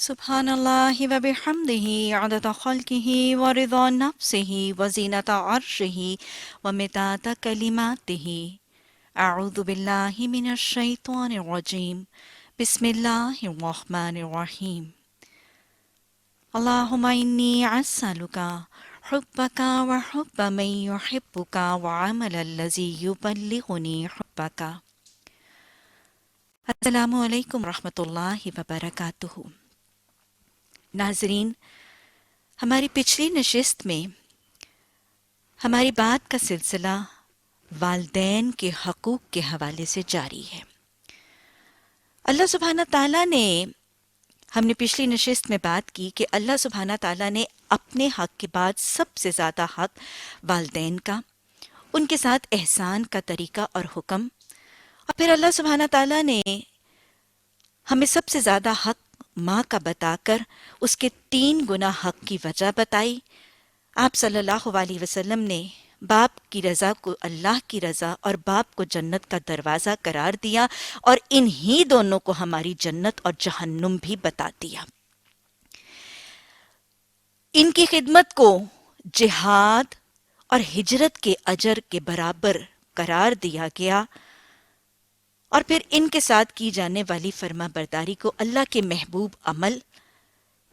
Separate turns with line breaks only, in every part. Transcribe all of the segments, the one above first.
سبحان اللہ و بحمدہ عدد خلقہ و رضا نفسہ و زینت عرشہ و مداد کلماتہ۔ اعوذ باللہ من الشیطان الرجیم، بسم اللہ الرحمن الرحیم۔ اللہم انی اسألک حبک و حب من یحبک و عمل الذی یبلغنی حبک۔ السلام علیکم ورحمۃ اللہ وبرکاتہ۔ ناظرین، ہماری پچھلی نشست میں ہماری بات کا سلسلہ والدین کے حقوق کے حوالے سے جاری ہے۔ اللہ سبحانہ تعالیٰ نے ہم نے پچھلی نشست میں بات کی کہ اللہ سبحانہ تعالیٰ نے اپنے حق کے بعد سب سے زیادہ حق والدین کا، ان کے ساتھ احسان کا طریقہ اور حکم، اور پھر اللہ سبحانہ تعالیٰ نے ہمیں سب سے زیادہ حق ماں کا بتا کر اس کے 3 گنا حق کی وجہ بتائی۔ آپ صلی اللہ علیہ وسلم نے باپ کی رضا کو اللہ کی رضا اور باپ کو جنت کا دروازہ قرار دیا، اور انہی دونوں کو ہماری جنت اور جہنم بھی بتا دیا۔ ان کی خدمت کو جہاد اور ہجرت کے اجر کے برابر قرار دیا گیا، اور پھر ان کے ساتھ کی جانے والی فرما برداری کو اللہ کے محبوب عمل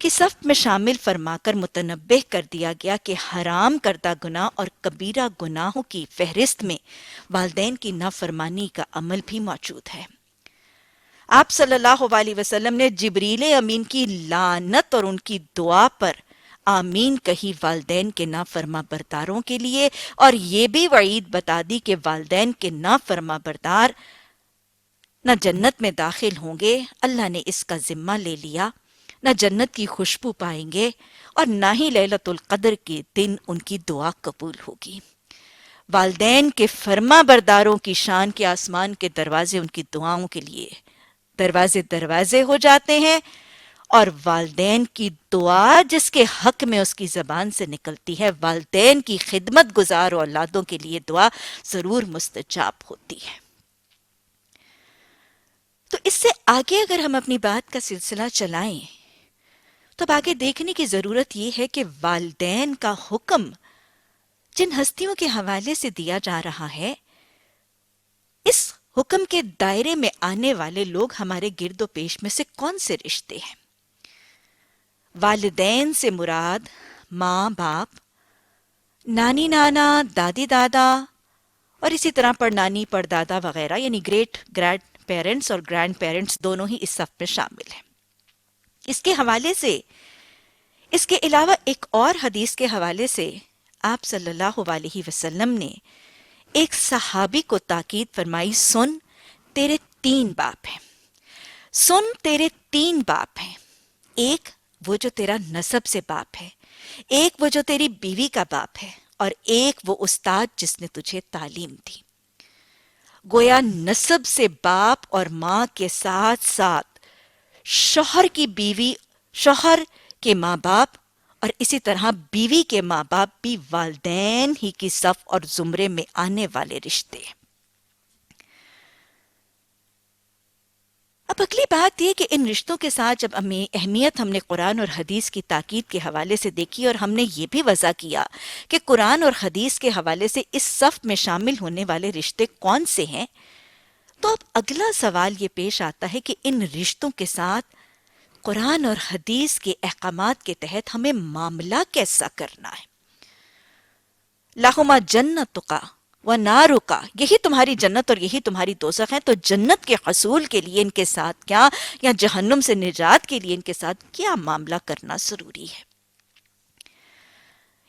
کی صف میں شامل فرما کر متنبہ کر دیا گیا کہ حرام کردہ گناہ اور کبیرہ گناہوں کی فہرست میں والدین کی نافرمانی کا عمل بھی موجود ہے۔ آپ صلی اللہ علیہ وسلم نے جبریل امین کی لعنت اور ان کی دعا پر آمین کہی والدین کے نافرما برداروں کے لیے، اور یہ بھی وعید بتا دی کہ والدین کے نافرما بردار نہ جنت میں داخل ہوں گے، اللہ نے اس کا ذمہ لے لیا، نہ جنت کی خوشبو پائیں گے، اور نہ ہی لیلۃ القدر کے دن ان کی دعا قبول ہوگی۔ والدین کے فرما برداروں کی شان کے آسمان کے دروازے ان کی دعاؤں کے لیے دروازے ہو جاتے ہیں، اور والدین کی دعا جس کے حق میں اس کی زبان سے نکلتی ہے، والدین کی خدمت گزار اولادوں کے لیے دعا ضرور مستجاب ہوتی ہے۔ تو اس سے آگے اگر ہم اپنی بات کا سلسلہ چلائیں تو اب آگے دیکھنے کی ضرورت یہ ہے کہ والدین کا حکم جن ہستیوں کے حوالے سے دیا جا رہا ہے، اس حکم کے دائرے میں آنے والے لوگ ہمارے گرد و پیش میں سے کون سے رشتے ہیں؟ والدین سے مراد ماں باپ، نانی نانا، دادی دادا، اور اسی طرح پڑنانی پڑدادا وغیرہ، یعنی گریٹ گرینڈ پیرنٹس اور گرینڈ پیرنٹس دونوں ہی اس صف میں شامل ہیں۔ اس کے حوالے سے، اس کے علاوہ ایک اور حدیث کے حوالے سے آپ صلی اللہ علیہ وسلم نے ایک صحابی کو تاکید فرمائی، سن تیرے 3 باپ ہیں، سن تیرے 3 باپ ہیں، ایک وہ جو تیرا نسب سے باپ ہے، ایک وہ جو تیری بیوی کا باپ ہے، اور ایک وہ استاد جس نے تجھے تعلیم دی۔ گویا نسب سے باپ اور ماں کے ساتھ ساتھ شوہر کی بیوی، شوہر کے ماں باپ، اور اسی طرح بیوی کے ماں باپ بھی والدین ہی کی صف اور زمرے میں آنے والے رشتے ہیں۔ اب اگلی بات یہ کہ ان رشتوں کے ساتھ جب اہمیت ہم نے قرآن اور حدیث کی تاکید کے حوالے سے دیکھی، اور ہم نے یہ بھی وضع کیا کہ قرآن اور حدیث کے حوالے سے اس صف میں شامل ہونے والے رشتے کون سے ہیں، تو اب اگلا سوال یہ پیش آتا ہے کہ ان رشتوں کے ساتھ قرآن اور حدیث کے احکامات کے تحت ہمیں معاملہ کیسا کرنا ہے؟ لَهُمَا جَنَّتُكَ وَنَارُكَ، یہی تمہاری جنت اور یہی تمہاری دوزخ ہے، تو جنت کے حصول کے لیے ان کے ساتھ کیا، یا جہنم سے نجات کے لیے ان کے ساتھ کیا معاملہ کرنا ضروری ہے؟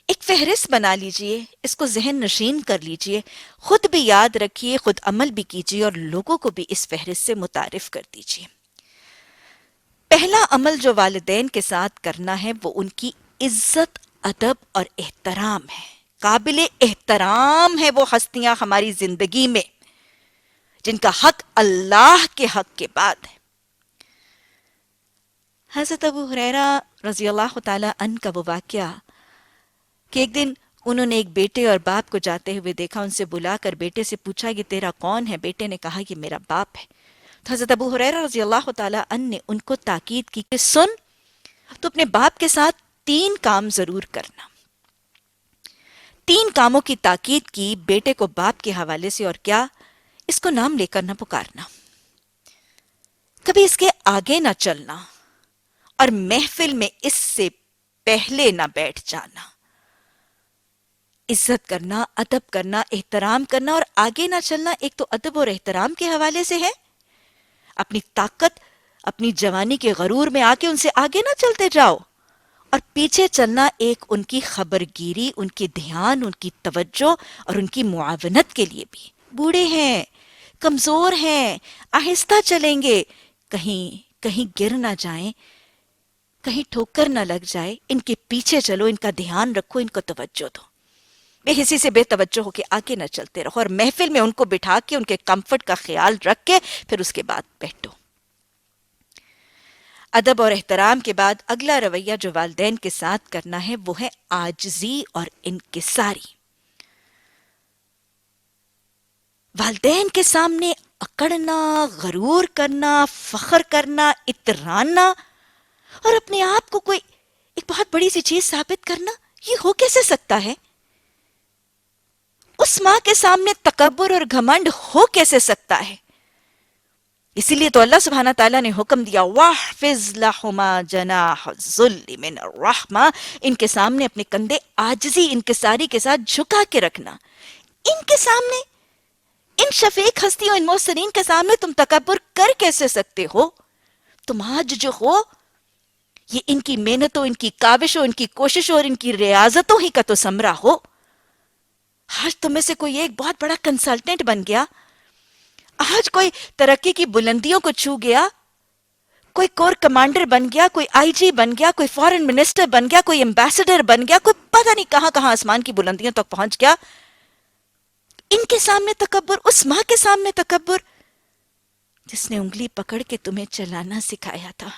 ایک فہرست بنا لیجئے، اس کو ذہن نشین کر لیجئے، خود بھی یاد رکھیے، خود عمل بھی کیجئے، اور لوگوں کو بھی اس فہرست سے متعارف کر دیجئے۔ پہلا عمل جو والدین کے ساتھ کرنا ہے وہ ان کی عزت، ادب اور احترام ہے۔ قابل احترام ہے وہ ہستیاں ہماری زندگی میں جن کا حق اللہ کے حق کے بعد ہے۔ حضرت ابو ہریرہ رضی اللہ تعالی عنہ کا وہ واقعہ کہ ایک دن انہوں نے ایک بیٹے اور باپ کو جاتے ہوئے دیکھا، ان سے بلا کر بیٹے سے پوچھا کہ تیرا کون ہے؟ بیٹے نے کہا کہ میرا باپ ہے۔ تو حضرت ابو ہریرہ رضی اللہ تعالی عنہ نے ان کو تاکید کی کہ سن، تو اپنے باپ کے ساتھ 3 کام ضرور کرنا. 3 کاموں کی تاکید کی بیٹے کو باپ کے حوالے سے. اور کیا؟ اس کو نام لے کر نہ پکارنا, کبھی اس کے آگے نہ چلنا, اور محفل میں اس سے پہلے نہ بیٹھ جانا. عزت کرنا, ادب کرنا, احترام کرنا اور آگے نہ چلنا ایک تو ادب اور احترام کے حوالے سے ہے. اپنی طاقت, اپنی جوانی کے غرور میں آ کے ان سے آگے نہ چلتے جاؤ, اور پیچھے چلنا ایک ان کی خبرگیری, ان کی دھیان, ان کی توجہ اور ان کی معاونت کے لیے بھی. بوڑھے ہیں, کمزور ہیں, آہستہ چلیں گے, کہیں گر نہ جائیں, کہیں ٹھوکر نہ لگ جائے. ان کے پیچھے چلو, ان کا دھیان رکھو, ان کو توجہ دو. بے حسی سے بے توجہ ہو کے آگے نہ چلتے رہو, اور محفل میں ان کو بٹھا کے ان کے کمفرٹ کا خیال رکھ کے پھر اس کے بعد بیٹھو. ادب اور احترام کے بعد اگلا رویہ جو والدین کے ساتھ کرنا ہے وہ ہے عاجزی اور انکساری. والدین کے سامنے اکڑنا, غرور کرنا, فخر کرنا, اترانا اور اپنے آپ کو کوئی ایک بہت بڑی سی چیز ثابت کرنا, یہ ہو کیسے سکتا ہے؟ اس ماں کے سامنے تکبر اور گھمنڈ ہو کیسے سکتا ہے؟ اسی لیے تو اللہ سبحانہ تعالیٰ نے حکم دیا وَاحْفِظْ لَهُمَا جَنَاحَ الذُّلِّ مِنَ الرَّحْمَةِ, ان کے سامنے اپنے کندھے عاجزی انکساری کے ساتھ جھکا کے رکھنا. ان کے سامنے, ان شفیق ہستیوں, ان محسنین کے سامنے تم تکبر کر کیسے سکتے ہو؟ تم آج جو ہو یہ ان کی محنتوں, ان کی کاوشوں, ان کی کوششوں اور ان کی ریاضتوں ہی کا تو ثمرہ ہو. آج تم میں سے کوئی ایک بہت بڑا کنسلٹنٹ بن گیا, آج کوئی ترقی کی بلندیوں کو چھو گیا, کوئی کور کمانڈر بن گیا, کوئی آئی جی بن گیا, کوئی فارن منسٹر بن گیا, کوئی ایمبیسڈر بن گیا, کوئی پتہ نہیں کہاں کہاں آسمان کی بلندیوں تک پہنچ گیا. ان کے سامنے تکبر, اس ماں کے سامنے تکبر جس نے انگلی پکڑ کے تمہیں چلانا سکھایا تھا,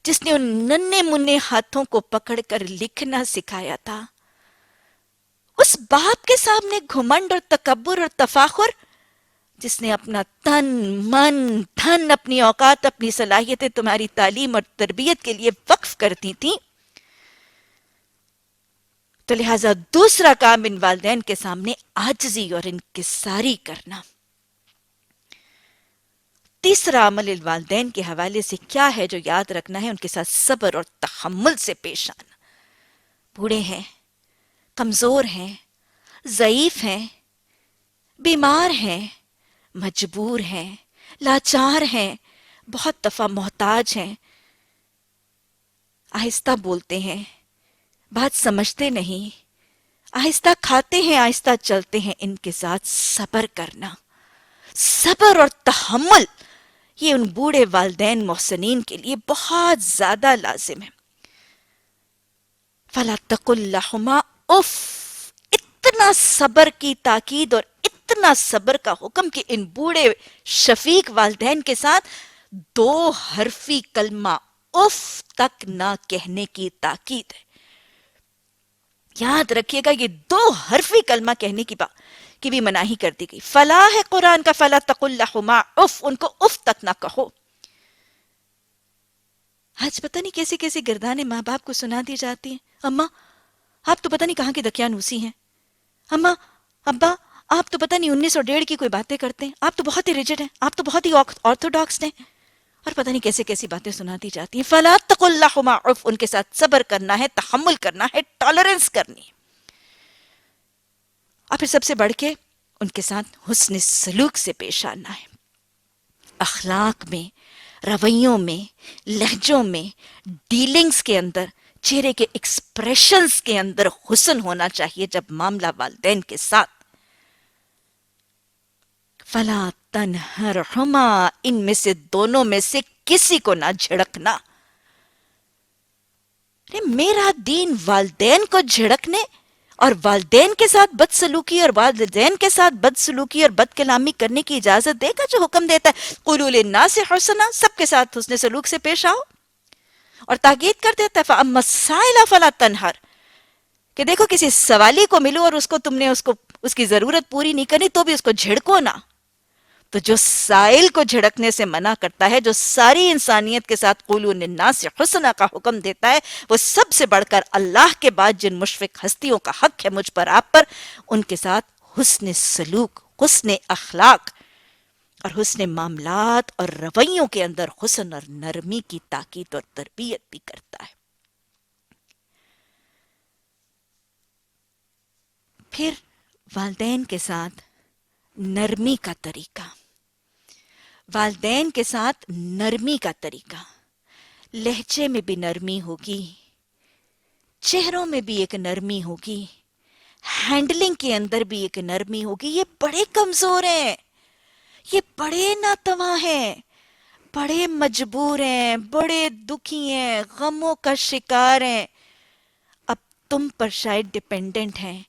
جس نے ان ننھے منھے ہاتھوں کو پکڑ کر لکھنا سکھایا تھا. اس باپ کے سامنے گھمنڈ اور تکبر اور تفاخر جس نے اپنا تن, من, دھن, اپنی اوقات, اپنی صلاحیتیں تمہاری تعلیم اور تربیت کے لیے وقف کرتی تھیں. تو لہٰذا دوسرا کام ان والدین کے سامنے عاجزی اور انکساری کرنا. تیسرا عمل الوالدین کے حوالے سے کیا ہے جو یاد رکھنا ہے؟ ان کے ساتھ صبر اور تحمل سے پیش آنا. بوڑھے ہیں, کمزور ہیں, ضعیف ہیں, بیمار ہیں, مجبور ہیں, لاچار ہیں, بہت دفعہ محتاج ہیں, آہستہ بولتے ہیں, بات سمجھتے نہیں, آہستہ کھاتے ہیں, آہستہ چلتے ہیں. ان کے ساتھ صبر کرنا, صبر اور تحمل یہ ان بوڑھے والدین محسنین کے لیے بہت زیادہ لازم ہے. فَلَا تَقُلْ لَهُمَا اُفْ, اتنا صبر کی تاکید اور اتنا صبر کا حکم کہ ان بوڑھے شفیق والدین کے ساتھ 2 حرفی کلمہ اف تک نہ کہنے کی تاکید ہے. یاد رکھیے گا یہ 2 حرفی کلمہ کہنے کی بھی مناہی کر دی گئی. فلاح ہے قرآن کا فَلَا تَقُلْ لَهُمَا اف, ان کو اف تک نہ کہو. آج پتہ نہیں کیسی کیسی گردانیں ماں باپ کو سنا دی جاتی ہیں. اماں آپ تو پتہ نہیں کہاں کے دقیانوسی ہیں, اماں ابا آپ تو پتہ نہیں 1901 کی کوئی باتیں کرتے ہیں, آپ تو بہت ہی ریجڈ ہیں, آپ تو بہت ہی آرتھوڈاکس ہیں, اور پتہ نہیں کیسے کیسی باتیں سنا دی جاتی ہیں. فَلَا تَقُلْ لَهُمَا اف, ان کے ساتھ صبر کرنا ہے, تحمل کرنا ہے, ٹالرنس کرنی ہے. اور پھر سب سے بڑھ کے ان کے ساتھ حسن سلوک سے پیش آنا ہے. اخلاق میں, رویوں میں, لہجوں میں, ڈیلنگز کے اندر, چہرے کے ایکسپریشنز کے اندر حسن ہونا چاہیے جب معاملہ والدین کے ساتھ. فَلَا تَنْهَرْهُمَا, ان میں سے دونوں میں سے کسی کو نہ جھڑکنا. میرا دین والدین کو جھڑکنے اور والدین کے ساتھ بدسلوکی اور والدین کے ساتھ بدسلوکی اور بد کلامی کرنے کی اجازت دے گا؟ جو حکم دیتا ہے قُولُوا لِلنَّاسِ حُسْنًا, سب کے ساتھ حسن سلوک سے پیش آؤ. اور تاکید کر دیتا ہے فَأَمَّا السَّائِلَ فَلَا تَنْهَرْ, کہ دیکھو کسی سوالی کو ملو اور اس کو تم نے اس کی ضرورت پوری نہیں کرنی تو بھی اس کو جھڑکو نہ. تو جو سائل کو جھڑکنے سے منع کرتا ہے، جو ساری انسانیت کے ساتھ قولوا للناس حسنا کا حکم دیتا ہے، وہ سب سے بڑھ کر اللہ کے بعد جن مشفق ہستیوں کا حق ہے مجھ پر آپ پر، ان کے ساتھ حسن سلوک، حسن اخلاق اور حسن معاملات اور رویوں کے اندر حسن اور نرمی کی تاکید اور تربیت بھی کرتا ہے۔ پھر والدین کے ساتھ نرمی کا طریقہ، والدین کے ساتھ نرمی کا طریقہ، لہجے میں بھی نرمی ہوگی، چہروں میں بھی ایک نرمی ہوگی، ہینڈلنگ کے اندر بھی ایک نرمی ہوگی۔ یہ بڑے کمزور ہیں، یہ بڑے ناتواں ہیں، بڑے مجبور ہیں، بڑے دکھی ہیں، غموں کا شکار ہیں، اب تم پر شاید ڈیپینڈنٹ ہیں،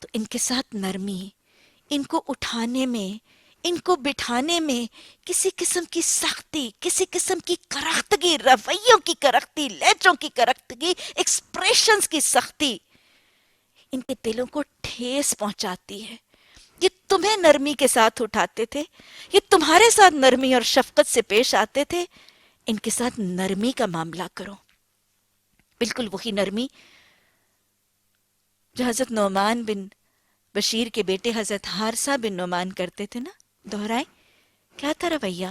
تو ان کے ساتھ نرمی، ان کو اٹھانے میں، ان کو بٹھانے میں کسی قسم کی سختی، کسی قسم کی کرختگی، رویوں کی کرختی، لہجوں کی کرختگی، ایکسپریشنز کی سختی ان کے دلوں کو ٹھیس پہنچاتی ہے۔ یہ تمہیں نرمی کے ساتھ اٹھاتے تھے، یہ تمہارے ساتھ نرمی اور شفقت سے پیش آتے تھے، ان کے ساتھ نرمی کا معاملہ کرو۔ بالکل وہی نرمی جو حضرت نعمان بن بشیر کے بیٹے حضرت حارثہ بن نعمان کرتے تھے نا، دہرائے کیا تھا رویہ؟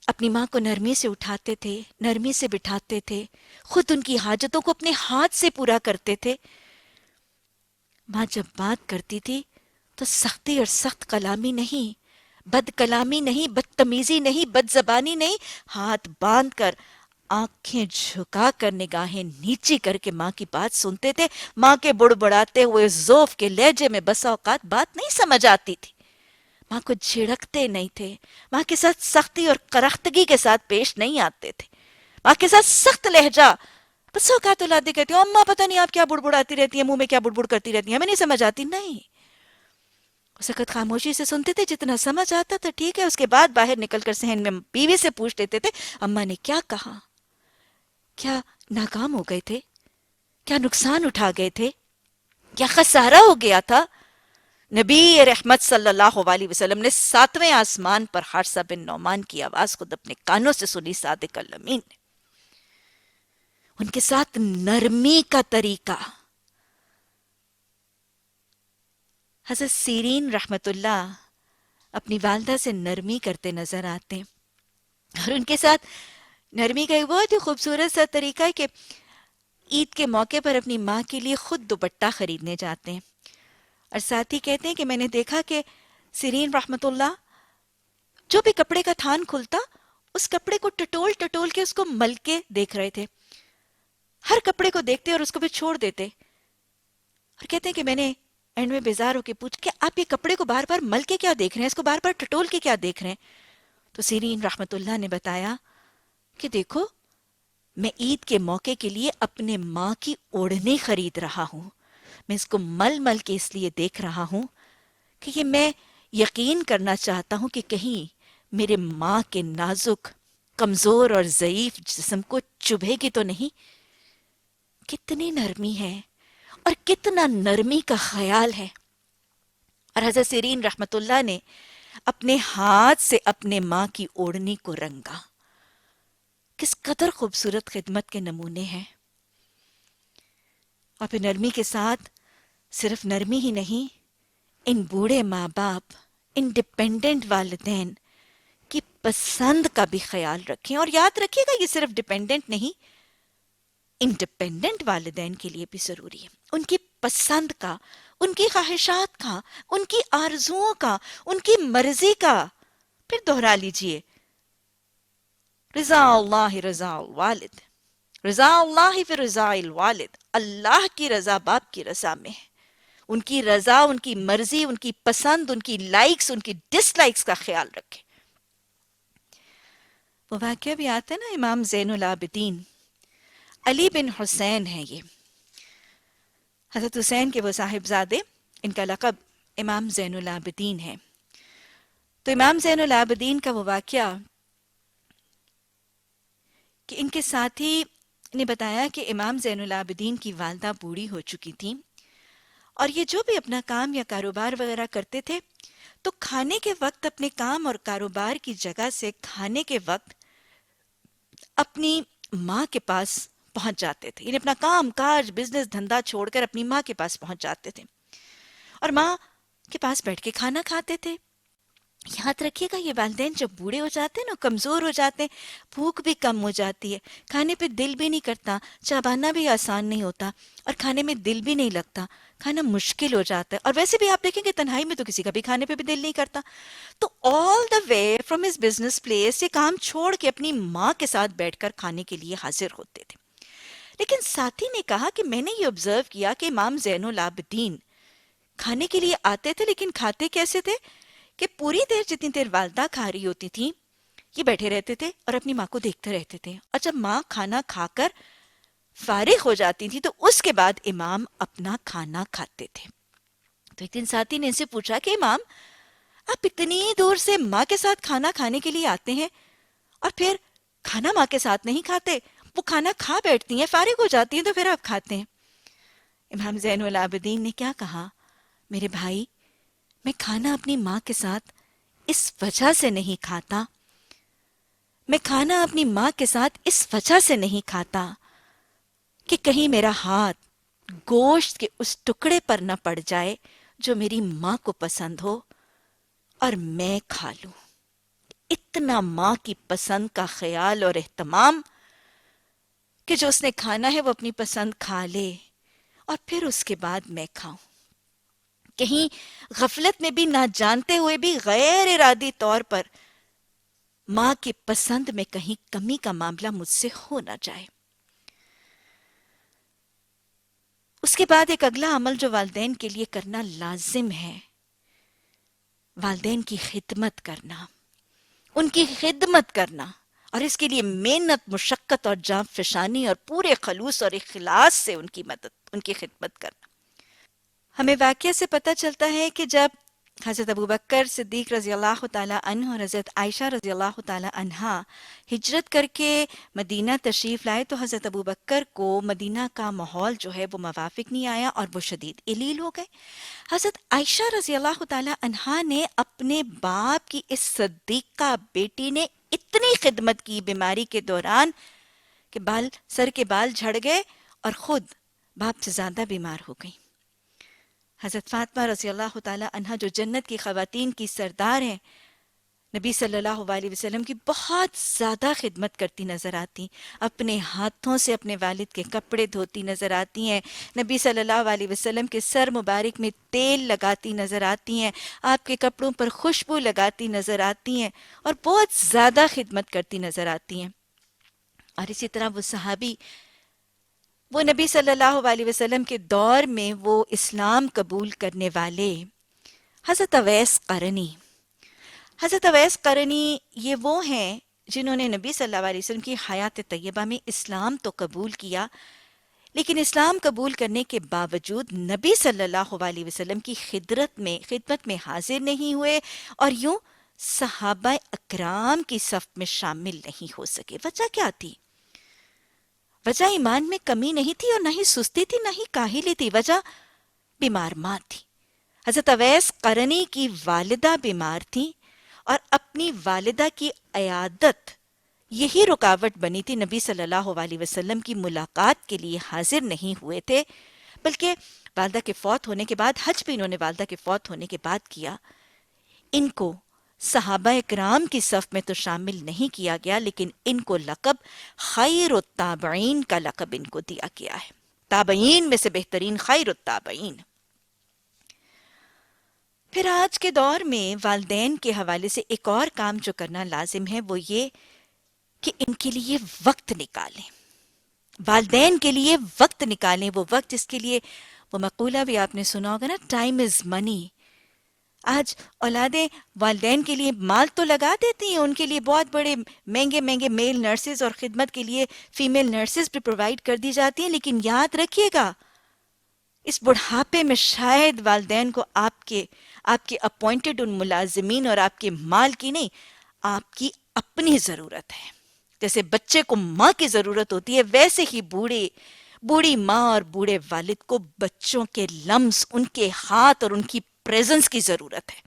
اپنی ماں کو نرمی سے اٹھاتے تھے، نرمی سے بٹھاتے تھے، خود ان کی حاجتوں کو اپنے ہاتھ سے پورا کرتے تھے۔ ماں جب بات کرتی تھی تو سختی اور سخت کلامی نہیں، بد کلامی نہیں، بدتمیزی نہیں، بد زبانی نہیں، ہاتھ باندھ کر، آنکھیں جھکا کر، نگاہیں نیچی کر کے ماں کی بات سنتے تھے۔ ماں کے بڑبڑاتے ہوئے ذوف کے لہجے میں بسا اوقات بات نہیں سمجھ آتی تھی، ماں کو جھڑکتے نہیں تھے، ماں کے ساتھ سختی اور کرختگی کے ساتھ پیش نہیں آتے تھے، ماں کے ساتھ سخت لہجہ، بس اوقات اولادیں کہتی ہوں اماں پتہ نہیں آپ کیا بڑبڑاتی رہتی ہیں، منہ میں کیا بڑبڑ کرتی رہتی ہیں، ہمیں نہیں سمجھ آتی۔ نہیں، اس وقت خاموشی سے سنتے تھے، جتنا سمجھ آتا تھا ٹھیک ہے، اس کے بعد باہر نکل کر صحن میں بیوی سے پوچھ لیتے تھے اماں نے کیا کہا، کیا ناکام ہو گئے تھے، کیا نقصان اٹھا گئے تھے، کیا خسارہ ہو گیا تھا۔ نبی رحمت صلی اللہ علیہ وسلم نے 7ویں آسمان پر حارثہ بن نعمان کی آواز خود اپنے کانوں سے سنی، صادق الامین نے۔ ان کے ساتھ نرمی کا طریقہ، حضرت سیرین رحمت اللہ اپنی والدہ سے نرمی کرتے نظر آتے ہیں، اور ان کے ساتھ نرمی کا ایک بہت ہی خوبصورت سا طریقہ ہے کہ عید کے موقع پر اپنی ماں کے لیے خود دوپٹہ خریدنے جاتے ہیں، اور ساتھ ہی کہتے ہیں کہ میں نے دیکھا کہ سیرین رحمت اللہ جو بھی کپڑے کا تھان کھلتا اس کپڑے کو ٹٹول ٹٹول کے اس کو مل کے دیکھ رہے تھے، ہر کپڑے کو دیکھتے اور اس کو بھی چھوڑ دیتے، اور کہتے ہیں کہ میں نے اینڈ میں بیزار ہو کے پوچھ کہ آپ یہ کپڑے کو بار بار مل کے کیا دیکھ رہے ہیں، اس کو بار بار ٹٹول کے کیا دیکھ رہے ہیں؟ تو سیرین رحمت اللہ نے بتایا کہ دیکھو میں عید کے موقع کے لیے اپنے ماں کی اوڑھنی خرید رہا ہوں، میں اس کو مل مل کے اس لیے دیکھ رہا ہوں کہ یہ میں یقین کرنا چاہتا ہوں کہ کہیں میرے ماں کے نازک، کمزور اور ضعیف جسم کو چبھے گی تو نہیں۔ کتنی نرمی ہے اور کتنا نرمی کا خیال ہے، اور حضرت سیرین رحمت اللہ نے اپنے ہاتھ سے اپنے ماں کی اوڑھنی کو رنگا۔ کس قدر خوبصورت خدمت کے نمونے ہیں۔ اور پھر نرمی کے ساتھ صرف نرمی ہی نہیں، ان بوڑھے ماں باپ، ان ڈیپینڈنٹ والدین کی پسند کا بھی خیال رکھیں، اور یاد رکھیے گا یہ صرف ڈیپینڈنٹ نہیں، انڈیپینڈنٹ والدین کے لیے بھی ضروری ہے، ان کی پسند کا، ان کی خواہشات کا، ان کی آرزوؤں کا، ان کی مرضی کا۔ پھر دہرا لیجئے، رضا اللہ رضا الوالد، رضا اللہ فی رضا الوالد، اللہ کی رضا باپ کی رضا میں ہے، ان کی رضا، ان کی مرضی، ان کی پسند، ان کی لائکس، ان کی ڈس لائکس کا خیال رکھیں۔ وہ واقعہ بھی آتا ہے نا، امام زین العابدین علی بن حسین ہیں، یہ حضرت حسین کے وہ صاحبزادے، ان کا لقب امام زین العابدین ہے۔ تو امام زین العابدین کا وہ واقعہ کہ ان کے ساتھی نے بتایا کہ امام زین العابدین کی والدہ بوڑھی ہو چکی تھیں، اور یہ جو بھی اپنا کام یا کاروبار وغیرہ کرتے تھے تو کھانے کے وقت اپنے کام اور کاروبار کی جگہ سے کھانے کے وقت اپنی ماں کے پاس پہنچ جاتے تھے، یعنی اپنا کام کاج بزنس دھندا چھوڑ کر اپنی ماں کے پاس پہنچ جاتے تھے اور ماں کے پاس بیٹھ کے کھانا کھاتے تھے۔ یاد رکھیے گا، یہ والدین جب بوڑھے ہو جاتے ہیں نا، کمزور ہو جاتے ہیں، بھوک بھی کم ہو جاتی ہے، کھانے پہ دل بھی نہیں کرتا، چبانا بھی آسان نہیں ہوتا اور کھانے میں دل بھی نہیں لگتا، کھانا مشکل ہو جاتا ہے، اور ویسے بھی آپ دیکھیں گے تنہائی میں تو کسی کا بھی کھانے پہ بھی دل نہیں کرتا۔ تو all the way from his business place یہ کام چھوڑ کے اپنی ماں کے ساتھ بیٹھ کر کھانے کے لیے حاضر ہوتے تھے۔ لیکن ساتھی نے کہا کہ میں نے یہ آبزرو کیا کہ امام زین العابدین کھانے کے لیے آتے تھے، لیکن کھاتے کیسے تھے کہ پوری دیر جتنی دیر والدہ کھا رہی ہوتی تھی یہ بیٹھے رہتے تھے اور اپنی ماں کو دیکھتے رہتے تھے، اور جب ماں کھانا کھا کر فارغ ہو جاتی تھی تو اس کے بعد امام اپنا کھانا کھاتے تھے۔ تو ایک دن ساتھی نے ان سے پوچھا کہ امام، آپ اتنی دور سے ماں کے ساتھ کھانا کھانے کے لیے آتے ہیں اور پھر کھانا ماں کے ساتھ نہیں کھاتے، وہ کھانا کھا بیٹھتی ہیں فارغ ہو جاتی ہیں تو پھر آپ کھاتے ہیں؟ امام زین العابدین نے کیا کہا، میرے بھائی، میں کھانا اپنی ماں کے ساتھ اس وجہ سے نہیں کھاتا، میں کھانا اپنی ماں کے ساتھ اس وجہ سے نہیں کھاتا کہ کہیں میرا ہاتھ گوشت کے اس ٹکڑے پر نہ پڑ جائے جو میری ماں کو پسند ہو اور میں کھا لوں۔ اتنا ماں کی پسند کا خیال اور اہتمام کہ جو اس نے کھانا ہے وہ اپنی پسند کھا لے اور پھر اس کے بعد میں کھاؤں۔ کہیں غفلت میں بھی نہ جانتے ہوئے بھی غیر ارادی طور پر ماں کی پسند میں کہیں کمی کا معاملہ مجھ سے ہو نہ جائے۔ اس کے بعد ایک اگلا عمل جو والدین کے لیے کرنا لازم ہے، والدین کی خدمت کرنا، ان کی خدمت کرنا، اور اس کے لیے محنت، مشقت اور جاں فشانی اور پورے خلوص اور اخلاص سے ان کی مدد، ان کی خدمت کرنا۔ ہمیں واقعہ سے پتہ چلتا ہے کہ جب حضرت ابوبکر صدیق رضی اللہ تعالیٰ عنہ اور حضرت عائشہ رضی اللہ تعالیٰ عنہا ہجرت کر کے مدینہ تشریف لائے تو حضرت ابوبکر کو مدینہ کا ماحول جو ہے وہ موافق نہیں آیا اور وہ شدید علیل ہو گئے۔ حضرت عائشہ رضی اللہ تعالیٰ عنہا نے اپنے باپ کی اس صدیقہ بیٹی نے اتنی خدمت کی بیماری کے دوران کہ سر کے بال جھڑ گئے اور خود باپ سے زیادہ بیمار ہو گئی۔ حضرت فاطمہ رضی اللہ تعالی عنہا جو جنت کی خواتین کی سردار ہیں، نبی صلی اللہ علیہ وسلم کی بہت زیادہ خدمت کرتی نظر آتی، اپنے ہاتھوں سے اپنے والد کے کپڑے دھوتی نظر آتی ہیں، نبی صلی اللہ علیہ وسلم کے سر مبارک میں تیل لگاتی نظر آتی ہیں، آپ کے کپڑوں پر خوشبو لگاتی نظر آتی ہیں اور بہت زیادہ خدمت کرتی نظر آتی ہیں۔ اور اسی طرح وہ صحابی، وہ نبی صلی اللہ علیہ وسلم کے دور میں وہ اسلام قبول کرنے والے حضرت اویس قرنی، حضرت اویس قرنی یہ وہ ہیں جنہوں نے نبی صلی اللہ علیہ وسلم کی حیات طیبہ میں اسلام تو قبول کیا، لیکن اسلام قبول کرنے کے باوجود نبی صلی اللہ علیہ وسلم کی خدمت میں حاضر نہیں ہوئے اور یوں صحابہ اکرام کی صف میں شامل نہیں ہو سکے۔ وجہ کیا تھی؟ وجہ ایمان میں کمی نہیں تھی اور نہ ہی سستی تھی، نہ ہی کاہلی تھی، وجہ بیمار ماں تھی۔ حضرت اویس قرنی کی والدہ بیمار تھی اور اپنی والدہ کی عیادت یہی رکاوٹ بنی تھی، نبی صلی اللہ علیہ وسلم کی ملاقات کے لیے حاضر نہیں ہوئے تھے، بلکہ والدہ کے فوت ہونے کے بعد، حج بھی انہوں نے والدہ کے فوت ہونے کے بعد کیا۔ ان کو صحابہ اکرام کی صف میں تو شامل نہیں کیا گیا، لیکن ان کو لقب خیر التابعین کا لقب ان کو دیا گیا ہے، تابعین میں سے بہترین، خیر التابعین۔ پھر آج کے دور میں والدین کے حوالے سے ایک اور کام جو کرنا لازم ہے وہ یہ کہ ان کے لیے وقت نکالیں، والدین کے لیے وقت نکالیں، وہ وقت جس کے لیے وہ مقولہ بھی آپ نے سنا ہوگا نا، ٹائم از منی۔ آج اولادیں والدین کے لیے مال تو لگا دیتی ہیں، ان کے لیے بہت بڑے مہنگے مہنگے میل نرسز اور خدمت کے لیے فیمیل نرسز بھی پرووائڈ کر دی جاتی ہیں، لیکن یاد رکھیے گا اس بڑھاپے میں شاید والدین کو آپ کے اپوائنٹڈ ان ملازمین اور آپ کے مال کی نہیں، آپ کی اپنی ضرورت ہے۔ جیسے بچے کو ماں کی ضرورت ہوتی ہے، ویسے ہی بوڑھی ماں اور بوڑھے والد کو بچوں کے لمس، ان کے ہاتھ اور ان کی پریزنس کی ضرورت ہے۔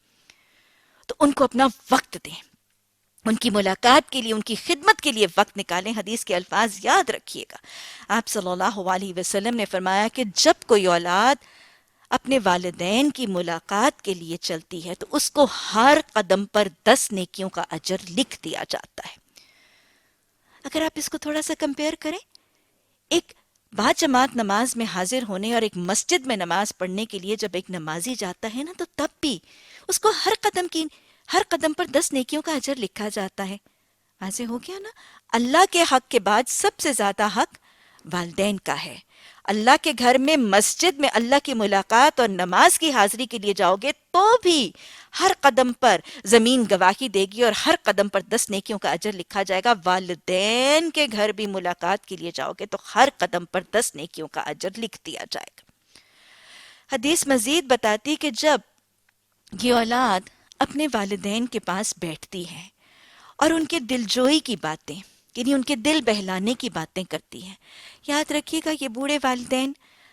تو ان کو اپنا وقت دیں، ان کی ملاقات کے لیے، ان کی خدمت کے لیے وقت نکالیں۔ حدیث کے الفاظ یاد رکھیے گا، آپ صلی اللہ علیہ وسلم نے فرمایا کہ جب کوئی اولاد اپنے والدین کی ملاقات کے لیے چلتی ہے تو اس کو ہر قدم پر 10 نیکیوں کا اجر لکھ دیا جاتا ہے۔ اگر آپ اس کو تھوڑا سا کمپیئر کریں، ایک با جماعت نماز میں حاضر ہونے اور ایک مسجد میں نماز پڑھنے کے لیے جب ایک نمازی جاتا ہے نا، تو تب بھی اس کو ہر قدم پر 10 نیکیوں کا اجر لکھا جاتا ہے۔ واضح ہو گیا نا؟ اللہ کے حق کے بعد سب سے زیادہ حق والدین کا ہے۔ اللہ کے گھر میں، مسجد میں اللہ کی ملاقات اور نماز کی حاضری کے لیے جاؤ گے تو بھی ہر قدم پر زمین گواہی دے گی اور ہر قدم پر 10 نیکیوں کا اجر لکھا جائے گا۔ والدین کے گھر بھی ملاقات کے لیے جاؤ گے تو ہر قدم پر 10 نیکیوں کا اجر لکھ دیا جائے گا۔ حدیث مزید بتاتی کہ جب یہ اولاد اپنے والدین کے پاس بیٹھتی ہے اور ان کے دلجوئی کی باتیں، یعنی ان کے دل بہلانے کی باتیں کرتی ہے، یاد رکھیے گا یہ بوڑھے والدین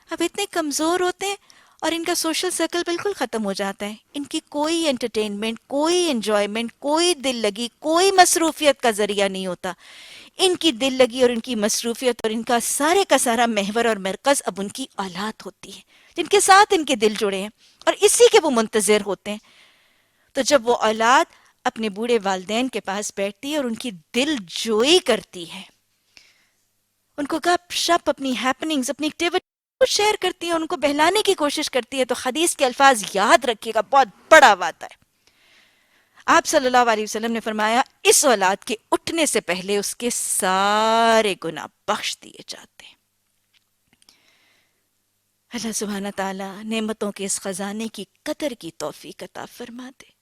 اب اتنے کمزور ہوتے ہیں اور ان کا سوشل سرکل بالکل ختم ہو جاتا ہے۔ ان کی کوئی انٹرٹینمنٹ، کوئی انجوائمنٹ، کوئی دل لگی، کوئی مصروفیت کا ذریعہ نہیں ہوتا۔ ان کی دل لگی اور ان کی مصروفیت اور ان کا سارا محور اور مرکز اب ان کی اولاد ہوتی ہے، جن کے ساتھ ان کے دل جڑے ہیں اور اسی کے وہ منتظر ہوتے ہیں۔ تو جب وہ اولاد اپنے بوڑھے والدین کے پاس بیٹھتی ہے اور ان کی دل جوئی کرتی ہے، ان کو گپ شپ، اپنی ہیپننگز، اپنی ایکٹیویٹی شیئر کرتی ہے، ان کو بہلانے کی کوشش کرتی ہے، تو حدیث کے الفاظ یاد رکھیے گا، بہت بڑا وعدہ ہے۔ آپ صلی اللہ علیہ وسلم نے فرمایا اس اولاد کے اٹھنے سے پہلے اس کے سارے گناہ بخش دیے جاتے ہیں۔ اللہ سبحانہ تعالیٰ نعمتوں کے اس خزانے کی قدر کی توفیق عطا فرما دے۔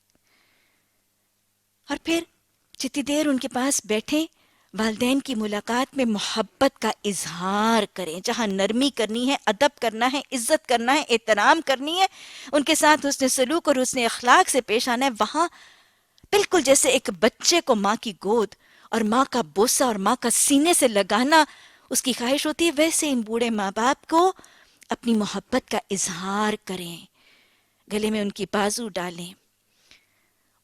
اور پھر جتنی دیر ان کے پاس بیٹھیں، والدین کی ملاقات میں محبت کا اظہار کریں۔ جہاں نرمی کرنی ہے، ادب کرنا ہے، عزت کرنا ہے، احترام کرنی ہے، ان کے ساتھ حسن سلوک اور حسن اخلاق سے پیش آنا ہے، وہاں بالکل جیسے ایک بچے کو ماں کی گود اور ماں کا بوسہ اور ماں کا سینے سے لگانا اس کی خواہش ہوتی ہے، ویسے ان بوڑھے ماں باپ کو اپنی محبت کا اظہار کریں، گلے میں ان کی بازو ڈالیں،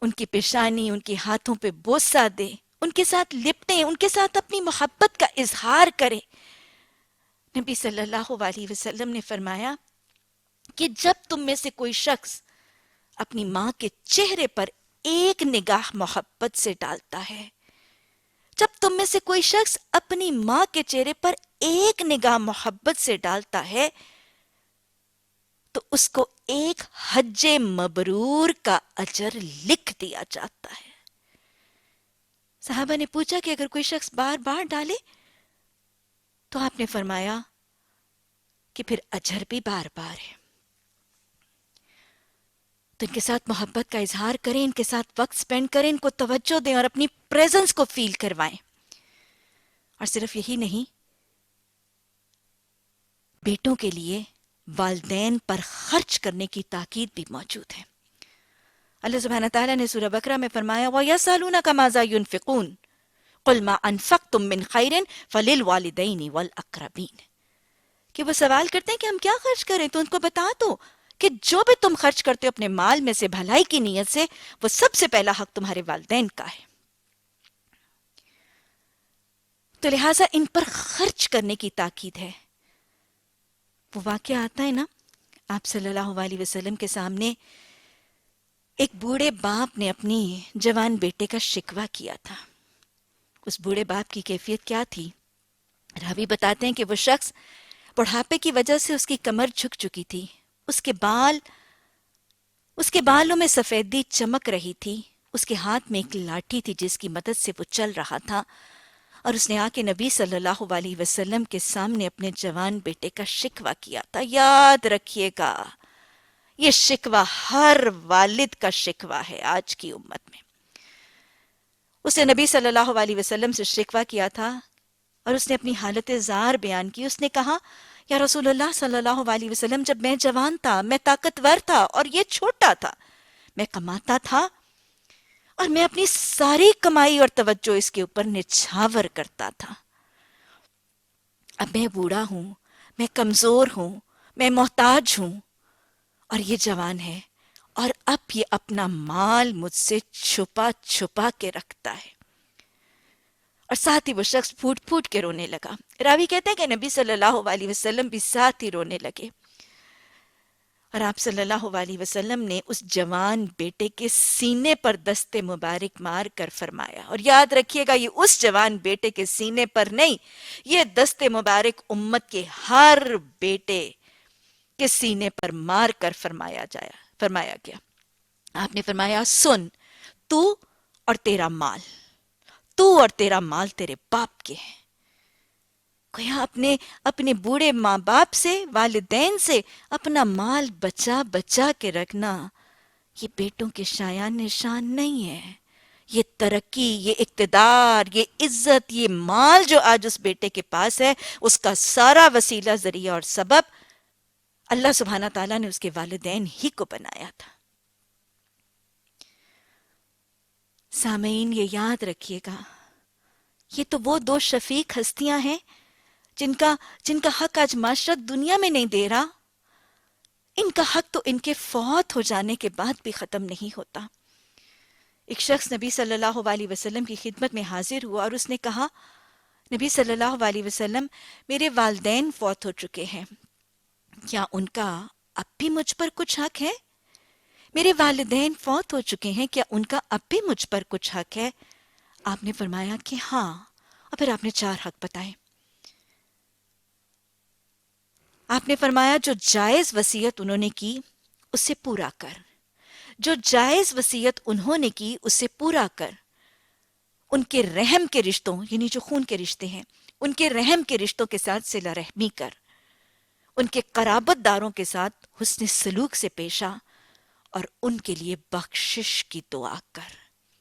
ان کی پیشانی، ان کے ہاتھوں پہ بوسہ دیں، ان کے ساتھ لپٹیں، ان کے ساتھ اپنی محبت کا اظہار کریں۔ نبی صلی اللہ علیہ وسلم نے فرمایا کہ جب تم میں سے کوئی شخص اپنی ماں کے چہرے پر ایک نگاہ محبت سے ڈالتا ہے، جب تم میں سے کوئی شخص اپنی ماں کے چہرے پر ایک نگاہ محبت سے ڈالتا ہے تو اس کو ایک حج مبرور کا اجر لکھ دیا جاتا ہے۔ صحابہ نے پوچھا کہ اگر کوئی شخص بار بار ڈالے تو آپ نے فرمایا کہ پھر اجر بھی بار بار ہے۔ تو ان کے ساتھ محبت کا اظہار کریں، ان کے ساتھ وقت سپینڈ کریں، ان کو توجہ دیں اور اپنی پریزنس کو فیل کروائیں۔ اور صرف یہی نہیں، بیٹوں کے لیے والدین پر خرچ کرنے کی تاکید بھی موجود ہے۔ اللہ سبحانہ تعالیٰ نے سورہ بقرہ میں فرمایا وَيَسْأَلُونَكَ مَاذَا يُنْفِقُونَ قُلْ مَا أَنفَقْتُم مِّن خَيْرٍ فَلِلْوَالِدَيْنِ وَالْأَقْرَبِينَ، کہ وہ سوال کرتے ہیں کہ ہم کیا خرچ کریں، تو ان کو بتا دو کہ جو بھی تم خرچ کرتے ہو اپنے مال میں سے بھلائی کی نیت سے، وہ سب سے پہلا حق تمہارے والدین کا ہے۔ تو لہٰذا ان پر خرچ کرنے کی تاکید ہے۔ وہ واقعہ آتا ہے نا، آپ صلی اللہ علیہ وسلم کے سامنے ایک بوڑھے باپ نے اپنی جوان بیٹے کا شکوہ کیا تھا۔ اس بوڑھے باپ کی کیفیت کیا تھی؟ راوی بتاتے ہیں کہ وہ شخص بڑھاپے کی وجہ سے اس کی کمر جھک چکی تھی، اس کے بالوں میں سفیدی چمک رہی تھی، اس کے ہاتھ میں ایک لاٹھی تھی جس کی مدد سے وہ چل رہا تھا، اور اس نے آ کے نبی صلی اللہ علیہ وسلم کے سامنے اپنے جوان بیٹے کا شکوہ کیا تھا۔ یاد رکھیے گا، یہ شکوہ ہر والد کا شکوہ ہے آج کی امت میں۔ اس نے نبی صلی اللہ علیہ وسلم سے شکوہ کیا تھا اور اس نے اپنی حالت زار بیان کی۔ اس نے کہا یا رسول اللہ صلی اللہ علیہ وسلم، جب میں جوان تھا، میں طاقتور تھا اور یہ چھوٹا تھا، میں کماتا تھا اور میں اپنی ساری کمائی اور توجہ اس کے اوپر نچھاور کرتا تھا۔ اب میں بوڑھا ہوں، میں کمزور ہوں، میں محتاج ہوں، اور یہ جوان ہے اور اب یہ اپنا مال مجھ سے چھپا چھپا کے رکھتا ہے۔ اور ساتھ ہی وہ شخص پھوٹ پھوٹ کے رونے لگا۔ راوی کہتے ہیں کہ نبی صلی اللہ علیہ وسلم بھی ساتھ ہی رونے لگے، اور آپ صلی اللہ علیہ وسلم نے اس جوان بیٹے کے سینے پر دست مبارک مار کر فرمایا، اور یاد رکھیے گا یہ اس جوان بیٹے کے سینے پر نہیں، یہ دست مبارک امت کے ہر بیٹے کے سینے پر مار کر فرمایا گیا۔ آپ نے فرمایا، سن، تو اور تیرا مال، تو اور تیرا مال تیرے باپ کے ہیں۔ گویا اپنے بوڑھے ماں باپ سے، والدین سے اپنا مال بچا بچا کے رکھنا یہ بیٹوں کے شایان شان نہیں ہے۔ یہ ترقی، یہ اقتدار، یہ عزت، یہ مال جو آج اس بیٹے کے پاس ہے، اس کا سارا وسیلہ، ذریعہ اور سبب اللہ سبحانہ تعالیٰ نے اس کے والدین ہی کو بنایا تھا۔ سامعین، یہ یاد رکھیے گا، یہ تو وہ دو شفیق ہستیاں ہیں جن کا حق آج معاشرت دنیا میں نہیں دے رہا۔ ان کا حق تو ان کے فوت ہو جانے کے بعد بھی ختم نہیں ہوتا۔ ایک شخص نبی صلی اللہ علیہ وسلم کی خدمت میں حاضر ہوا اور اس نے کہا، نبی صلی اللہ علیہ وسلم، میرے والدین فوت ہو چکے ہیں، کیا ان کا اب بھی مجھ پر کچھ حق ہے؟ میرے والدین فوت ہو چکے ہیں، کیا ان کا اب بھی مجھ پر کچھ حق ہے؟ آپ نے فرمایا کہ ہاں، اور پھر آپ نے 4 حق بتائے۔ آپ نے فرمایا، جو جائز وصیت انہوں نے کی اسے پورا کر، جو جائز وصیت انہوں نے کی اسے پورا کر، ان کے رحم کے رشتوں، یعنی جو خون کے رشتے ہیں، ان کے رحم کے رشتوں کے ساتھ صلہ رحمی کر، ان کے قرابت داروں کے ساتھ حسن سلوک سے پیش آ، اور ان کے لیے بخشش کی دعا کر۔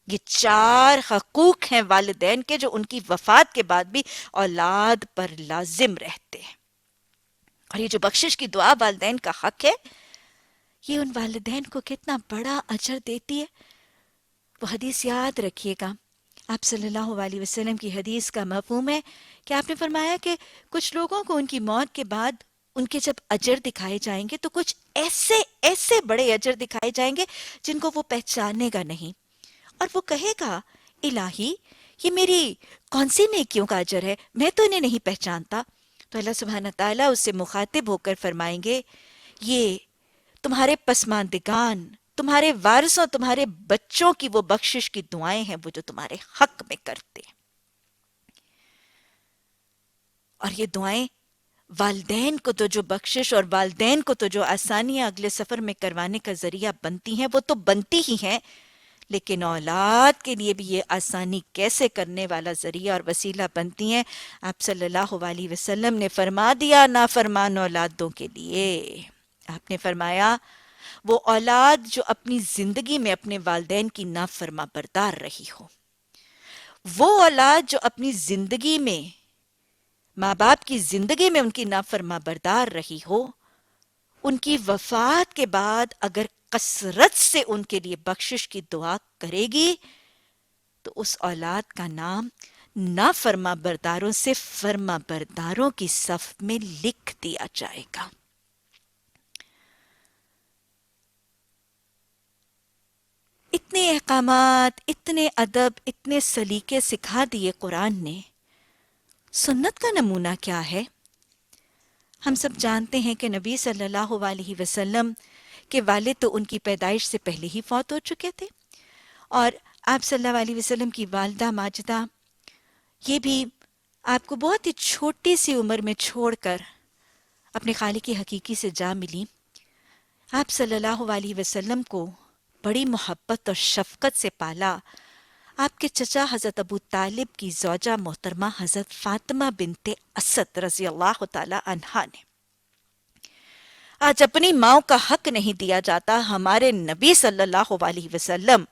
یہ 4 حقوق ہیں والدین کے جو ان کی وفات کے بعد بھی اولاد پر لازم رہتے ہیں۔ اور یہ جو بخشش کی دعا والدین کا حق ہے، یہ ان والدین کو کتنا بڑا اجر دیتی ہے۔ وہ حدیث یاد رکھیے گا، آپ صلی اللہ علیہ وسلم کی حدیث کا مفہوم ہے کہ آپ نے فرمایا کہ کچھ لوگوں کو ان کی موت کے بعد ان کے جب اجر دکھائے جائیں گے تو کچھ ایسے بڑے اجر دکھائے جائیں گے جن کو وہ پہچانے گا نہیں، اور وہ کہے گا، الہی یہ میری کون سی نیکیوں کا اجر ہے، میں تو انہیں نہیں پہچانتا۔ تو اللہ سبحانہ تعالیٰ اس سے مخاطب ہو کر فرمائیں گے، یہ تمہارے پسماندگان، تمہارے وارثوں، تمہارے بچوں کی وہ بخشش کی دعائیں ہیں وہ جو تمہارے حق میں کرتے ہیں۔ اور یہ دعائیں والدین کو تو جو بخشش اور والدین کو تو جو آسانیاں اگلے سفر میں کروانے کا ذریعہ بنتی ہیں وہ تو بنتی ہی ہیں، لیکن اولاد کے لیے بھی یہ آسانی کیسے کرنے والا ذریعہ اور وسیلہ بنتی ہیں۔ آپ صلی اللہ علیہ وسلم نے فرما دیا، نافرمان اولادوں کے لیے آپ نے فرمایا، وہ اولاد جو اپنی زندگی میں اپنے والدین کی نافرما بردار رہی ہو، وہ اولاد جو اپنی زندگی میں ماں باپ کی زندگی میں ان کی نافرما بردار رہی ہو، ان کی وفات کے بعد اگر کثرت سے ان کے لیے بخشش کی دعا کرے گی تو اس اولاد کا نام نافرما برداروں سے فرما برداروں کی صف میں لکھ دیا جائے گا۔ اتنے احکامات، اتنے ادب، اتنے سلیقے سکھا دیے قرآن نے۔ سنت کا نمونہ کیا ہے؟ ہم سب جانتے ہیں کہ نبی صلی اللہ علیہ وسلم کے والد تو ان کی پیدائش سے پہلے ہی فوت ہو چکے تھے، اور آپ صلی اللہ علیہ وسلم کی والدہ ماجدہ یہ بھی آپ کو بہت ہی چھوٹی سی عمر میں چھوڑ کر اپنے خالق حقیقی سے جا ملی۔ آپ صلی اللہ علیہ وسلم کو بڑی محبت اور شفقت سے پالا آپ کے چچا حضرت ابو طالب کی زوجہ محترمہ حضرت فاطمہ بنت اسد رضی اللہ تعالی عنہا نے۔ آج اپنی ماں کا حق نہیں دیا جاتا، ہمارے نبی صلی اللہ علیہ وسلم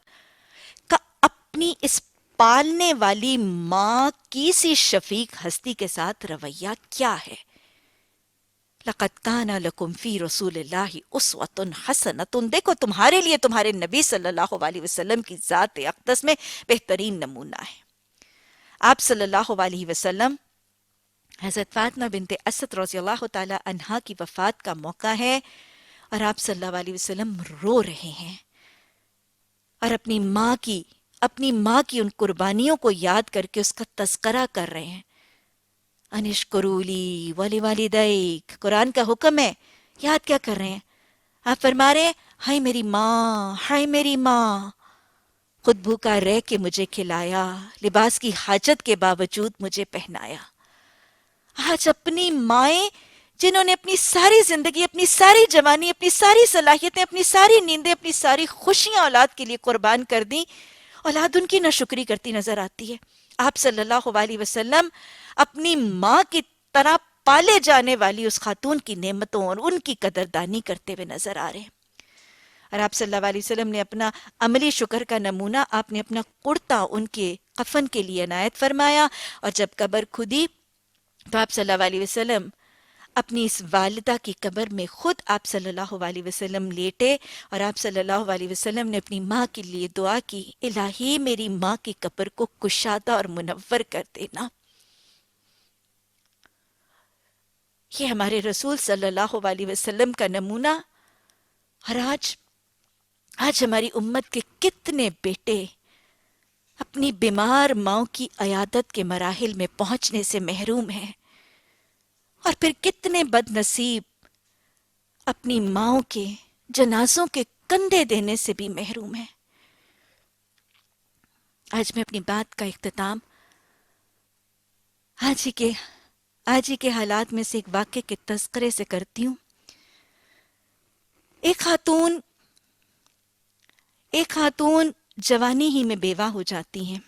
کا اپنی اس پالنے والی ماں کی سی شفیق ہستی کے ساتھ رویہ کیا ہے؟ لَقَدْ كَانَ لَكُمْ فِي رَسُولِ اللَّهِ أُسْوَةٌ حَسَنَةٌ، دیکھو تمہارے لیے تمہارے نبی صلی اللہ علیہ وسلم کی ذات اقدس میں بہترین نمونہ ہے۔ آپ صلی اللہ علیہ وسلم، حضرت فاطمہ بنت اسد رضی اللہ تعالی عنہا کی وفات کا موقع ہے، اور آپ صلی اللہ علیہ وسلم رو رہے ہیں اور اپنی ماں کی ان قربانیوں کو یاد کر کے اس کا تذکرہ کر رہے ہیں. انشکرولی ولی والدیک، قرآن کا حکم ہے. یاد کیا کر رہے ہیں؟ آپ فرما رہے ہیں ہائے میری ماں، ہائے میری ماں، خود بھوکا رہ کے مجھے کھلایا، لباس کی حاجت کے باوجود مجھے پہنایا. آج اپنی مائیں جنہوں نے اپنی ساری زندگی، اپنی ساری جوانی، اپنی ساری صلاحیتیں، اپنی ساری نیندیں، اپنی ساری خوشیاں اولاد کے لیے قربان کر دیں، اولاد ان کی ناشکری کرتی نظر آتی ہے. آپ صلی اللہ علیہ وسلم اپنی ماں کی طرح پالے جانے والی اس خاتون کی نعمتوں اور ان کی قدردانی کرتے ہوئے نظر آ رہے ہیں. اور آپ صلی اللہ علیہ وسلم نے اپنا عملی شکر کا نمونہ، آپ نے اپنا کرتا ان کے کفن کے لیے عنایت فرمایا. اور جب قبر کھدی تو آپ صلی اللہ علیہ وسلم اپنی اس والدہ کی قبر میں خود آپ صلی اللہ علیہ وسلم لیٹے اور آپ صلی اللہ علیہ وسلم نے اپنی ماں کے لیے دعا کی، الہی میری ماں کی قبر کو کشادہ اور منور کر دینا. یہ ہمارے رسول صلی اللہ علیہ وسلم کا نمونہ. اور آج ہماری امت کے کتنے بیٹے اپنی بیمار ماں کی عیادت کے مراحل میں پہنچنے سے محروم ہیں، اور پھر کتنے بد نصیب اپنی ماں کے جنازوں کے کندھے دینے سے بھی محروم ہیں. آج میں اپنی بات کا اختتام آج ہی کے حالات میں سے ایک واقعے کے تذکرے سے کرتی ہوں. ایک خاتون جوانی ہی میں بیوہ ہو جاتی ہیں،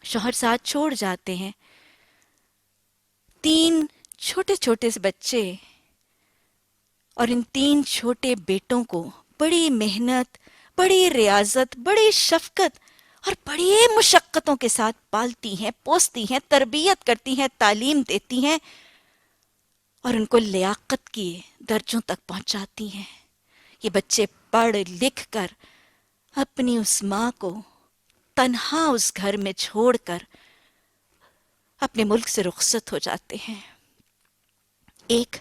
شوہر ساتھ چھوڑ جاتے ہیں، 3 چھوٹے چھوٹے سے بچے، اور ان 3 چھوٹے بیٹوں کو بڑی محنت، بڑی ریاضت، بڑی شفقت اور بڑی مشقتوں کے ساتھ پالتی ہیں، پوستی ہیں، تربیت کرتی ہیں، تعلیم دیتی ہیں اور ان کو لیاقت کی درجوں تک پہنچاتی ہیں. یہ بچے پڑھ لکھ کر اپنی اس ماں کو تنہا اس گھر میں چھوڑ کر اپنے ملک سے رخصت ہو جاتے ہیں. ایک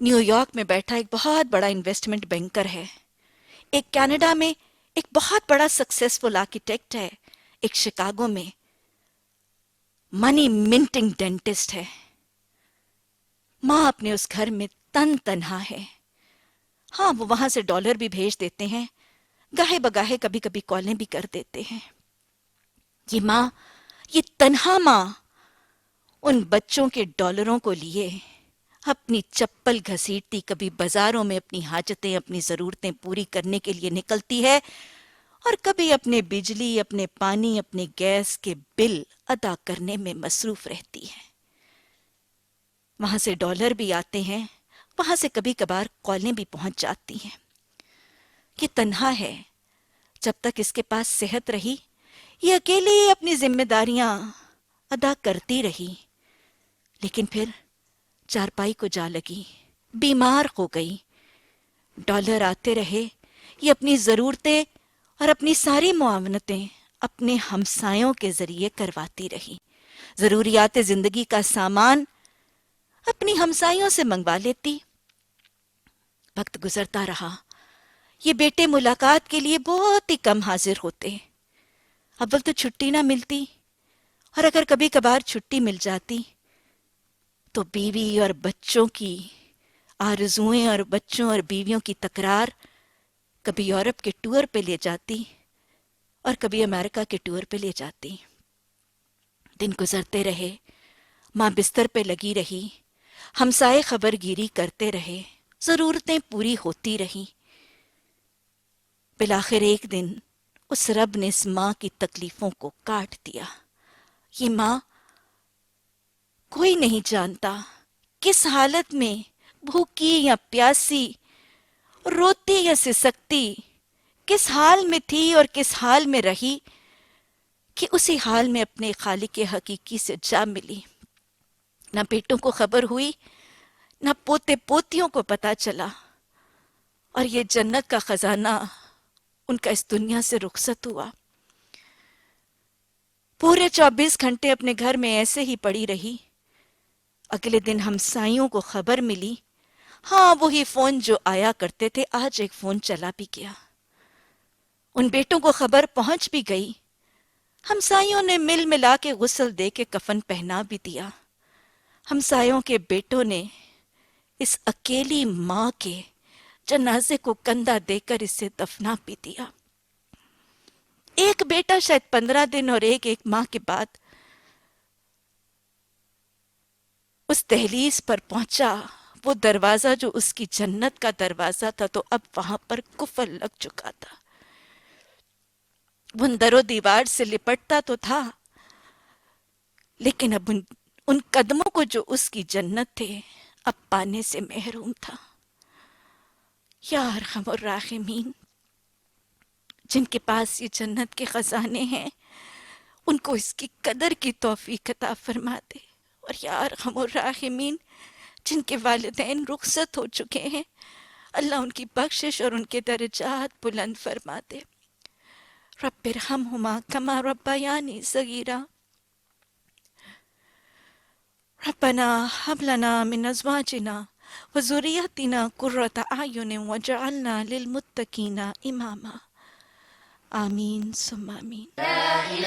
نیو یارک میں بیٹھا ایک بہت بڑا انویسٹمنٹ بینکر ہے، ایک کینیڈا میں ایک بہت بڑا سکسیسفل آرکیٹیکٹ ہے، ایک شکاگو میں منی منٹنگ ڈینٹسٹ ہے. ماں اپنے اس گھر میں تنہا ہے. ہاں، وہ وہاں سے ڈالر بھی بھیج دیتے ہیں، گاہے بگاہے کبھی کبھی کالیں بھی کر دیتے ہیں. یہ تنہا ماں ان بچوں کے ڈالروں کو لیے اپنی چپل گھسیٹتی کبھی بازاروں میں اپنی حاجتیں، اپنی ضرورتیں پوری کرنے کے لیے نکلتی ہے، اور کبھی اپنے بجلی، اپنے پانی، اپنے گیس کے بل ادا کرنے میں مصروف رہتی ہے. وہاں سے ڈالر بھی آتے ہیں، وہاں سے کبھی کبھار کالیں بھی پہنچ جاتی ہیں. یہ تنہا ہے. جب تک اس کے پاس صحت رہی، یہ اکیلی اپنی ذمہ داریاں ادا کرتی رہی. لیکن پھر چارپائی کو جا لگی، بیمار ہو گئی. ڈالر آتے رہے، یہ اپنی ضرورتیں اور اپنی ساری معاونتیں اپنے ہمسایوں کے ذریعے کرواتی رہی. ضروریات زندگی کا سامان اپنی ہمسایوں سے منگوا لیتی. وقت گزرتا رہا، یہ بیٹے ملاقات کے لیے بہت ہی کم حاضر ہوتے. اول تو چھٹی نہ ملتی، اور اگر کبھی کبھار چھٹی مل جاتی تو بیوی اور بچوں کی آرزوئیں اور بچوں اور بیویوں کی تکرار کبھی یورپ کے ٹور پہ لے جاتی اور کبھی امریکہ کے ٹور پہ لے جاتی. دن گزرتے رہے، ماں بستر پہ لگی رہی، ہمسائے خبر گیری کرتے رہے، ضرورتیں پوری ہوتی رہیں. بالآخر ایک دن اس رب نے اس ماں کی تکلیفوں کو کاٹ دیا. یہ ماں کوئی نہیں جانتا کس حالت میں، بھوکی یا پیاسی، روتی یا سسکتی، کس حال میں تھی اور کس حال میں رہی، کہ اسی حال میں اپنے خالق حقیقی سے جا ملی. نہ بیٹوں کو خبر ہوئی، نہ پوتے پوتیوں کو پتا چلا، اور یہ جنت کا خزانہ ان کا اس دنیا سے رخصت ہوا. پورے 24 گھنٹے اپنے گھر میں ایسے ہی پڑی رہی. اگلے دن ہمسائیوں کو خبر ملی. ہاں وہی فون جو آیا کرتے تھے، آج ایک فون چلا بھی گیا۔ ان بیٹوں کو خبر پہنچ بھی گئی۔ ہمسائیوں نے مل ملا کے غسل دے کے کفن پہنا بھی دیا۔ ہمسایوں کے بیٹوں نے اس اکیلی ماں کے جنازے کو کندھا دے کر اسے دفنا بھی دیا۔ ایک بیٹا شاید 15 دن اور ایک ماہ کے بعد اس دہلیز پر پہنچا، وہ دروازہ جو اس کی جنت کا دروازہ تھا، تو اب وہاں پر کفر لگ چکا تھا۔ وہ در و دیوار سے لپٹتا تو تھا، لیکن اب ان قدموں کو جو اس کی جنت تھے اب پانے سے محروم تھا۔ یا ارحم الراحمین، جن کے پاس یہ جنت کے خزانے ہیں ان کو اس کی قدر کی توفیق عطا فرما دے۔ اور یا ارحم الراحمین، جن کے والدین رخصت ہو چکے ہیں، اللہ ان کی بخشش اور ان کے درجات بلند فرما دے۔ رب ارحمہما کما ربیانی صغیرا۔ ربنا هب لنا من ازواجنا وذریتنا قرۃ اعین واجعلنا للمتقین اماما۔ آمین ثم آمین۔